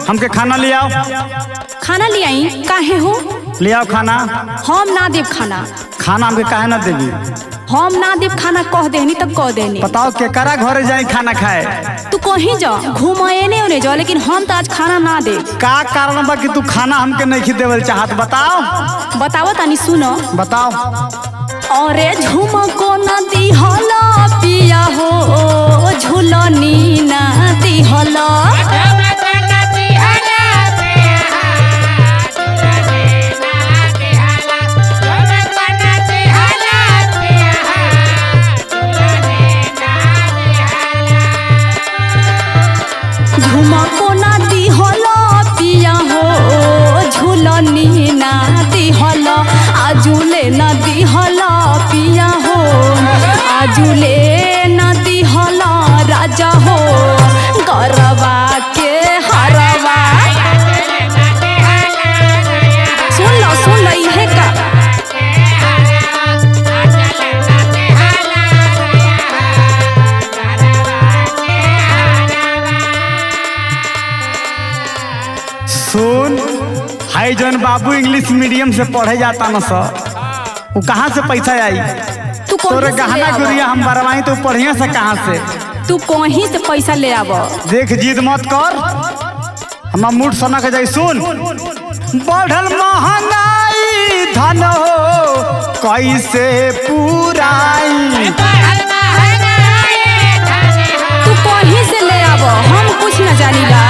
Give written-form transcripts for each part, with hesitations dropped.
हमके खाना ले आओ। खाना ले आई काहे हो? ले आओ खाना। हम ना देव खाना। खाना हमके काहे ना देवी? हम ना देव खाना कह देनी तब कह देनी। बताओ केकरा घरे जाए खाना खाए? तू कहीं जा घूमे उन्हें जा, लेकिन हम तो आज खाना ना दे। का कारण बा कि तू खाना हमके नहीं देवल चाहत? बताओ। बताओ तानी सुनो। बताओ। अरे झुमको ना दिहला पिया हो, झुलनी ना दिहला। झुमको ना दिहला पिया हो, झुलनी ना दिहला। आजुले ना दिहला पिया हो, आजुले ना दिहला राजा हो, गरबा के हरवा। सुन लो इहे का। सुन, हाई जौन बाबू इंग्लिश मीडियम से पढ़े जाता न सर, वो कहाँ से पैसा आई? तोरे गहना गुड़िया हम बरवाई तो पढ़िया से कहाँ से? तू कहीं से पैसा ले आव। देख जिद मत कर, हमारा मूड सना के जाई। सुन, बढ़ल महंगाई धन हो कैसे पुराई? तू कहीं से ले आव, हम कुछ न जानीला।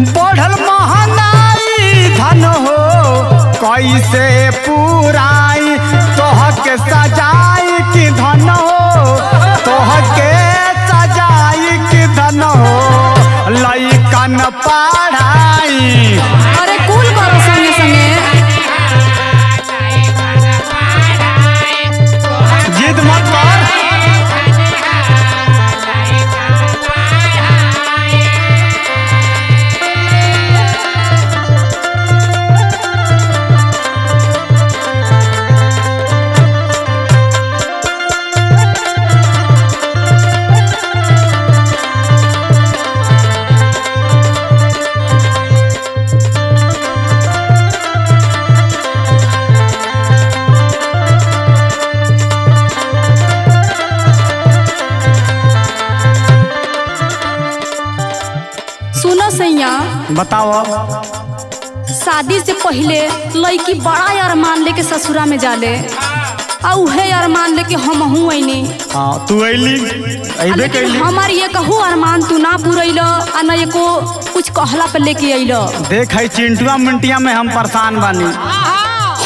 बढ़ल महंगाई धन हो कैसे पुराई? तोह के सजाई की धन हो, तोह के सजाई की धन हो, लइकन पढ़ाई। अरे कुल करो संगे संगे। जिद मत कर। सुनो सैया, बताओ। शादी से पहले लड़की बड़ा अरमान लेके ससुरा में जाले, आ उहे अरमान लेके हमहू आईनी। हाँ, तू अइली अइबे कइली। हमार ये कहू अरमान तू ना पूरैलो, आ न एको कुछ कहला पे लेके अइलो। देख है चिंटुआ मिंटिया में हम परेशान बानी।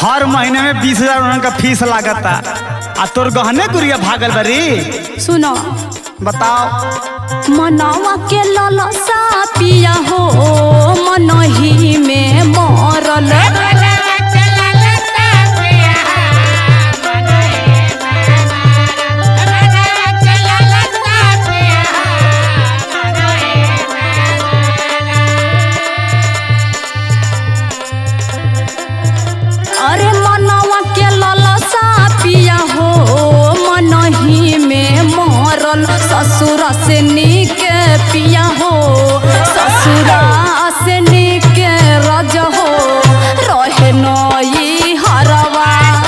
हर महीने में 20,000 उनका फीस लागता, आ तोर गहने गुड़िया भागल बरी। सुनो, बताओ। मनवा के ललसा पिया हो, मनही में मरल। अरे मनवा के ललसा पिया हो, मनही में मरल। ससुरा से नीक पिया हो, ससुरा से नीक रज हो, रहे नई हरवा।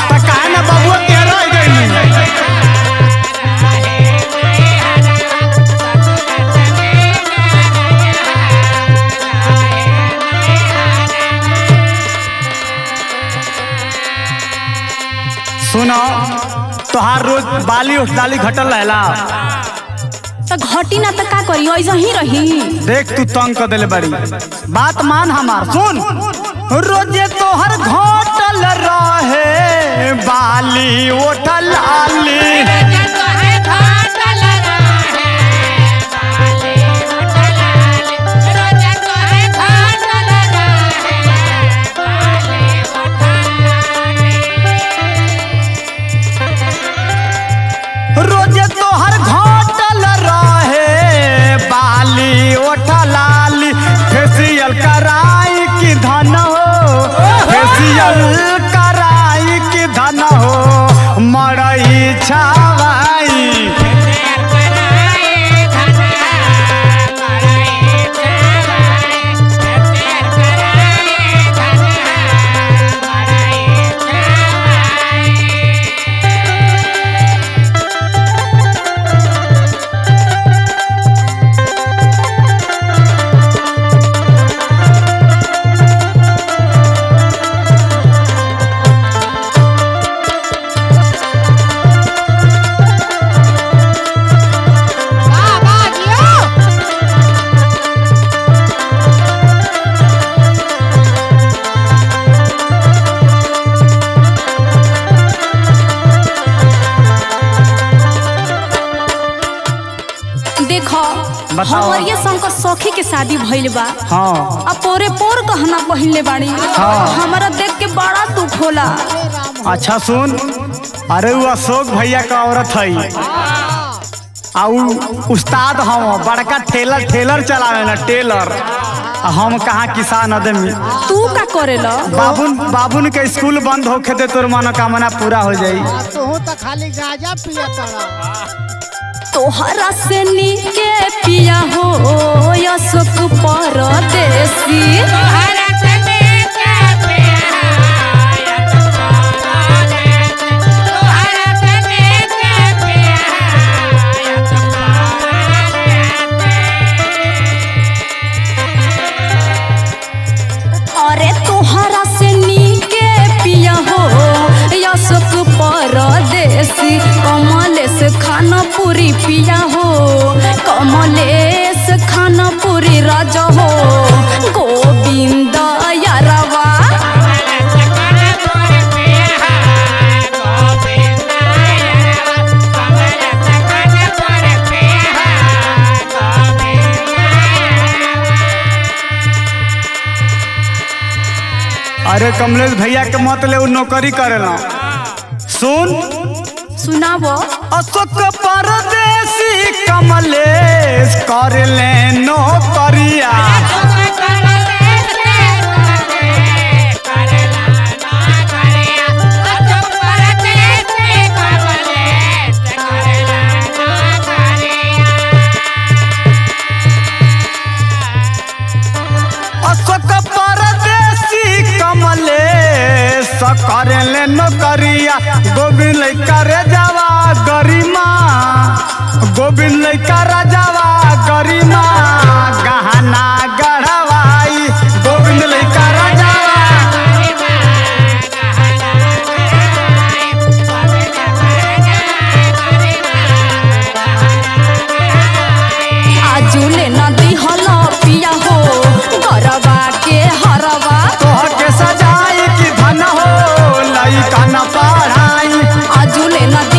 त काहे ना बबुआ के रह गइली? सुनो, तोहार रोज बाली उठदाली घटल रहेला। तो घटी ना तो का करी, ऐसा ही रही। देख तू तंग कर देले बड़ी, बात मान हमार। सुन, रोजे तोहर घटल रहे बाली उठलाली। रोजे तोहर घटल रहे बाली उठलाली। फेसियल कराई की धन हो, फेसियल कराई की धन बताओ। हमारे संग सखी के शादी भइल बा। हाँ अब पोरे पोर गहना पहिनले बाड़ी। हाँ। हमारा देख के बड़ा दुख होला। अच्छा सुन, अरे वो अशोक भैया का औरत है, उस्ताद हम बड़का टेलर चलावे ना टेलर। हम कहाँ किसान आदमी। तू का करेला? बाबुन के स्कूल बंद होके दे, तोर मनोकामना पूरा हो जाई। तू तो खाली गाजा पिया तड़ा। तोहरा से नीके पिया हो अशोक परदेसी। अरे तोहरा से नीके पिया हो अशोक परदेसी। कमलेश खाना पूरी पिया हो, कमलेश खाना पूरी राजा हो, गोविंद यारवा। अरे कमलेश भैया के मत ले, उ नौकरी करेला। सुन सुनाबो। अशोक परदेसी कमलेश कर ले नौकरिया। अशोक परदेसी कमलेश कर ले नौकरिया। गोविंद लइका रे जावा गरिमा, गोविंद लइका राजावा गरिमा, गहना गढ़वाई। गोविंद लइका राजावा आजुले नदी हला पिया हो गरबा के हरवा। तोह के सजाई की धन हो लइका न पढ़ाई। आजुले नदी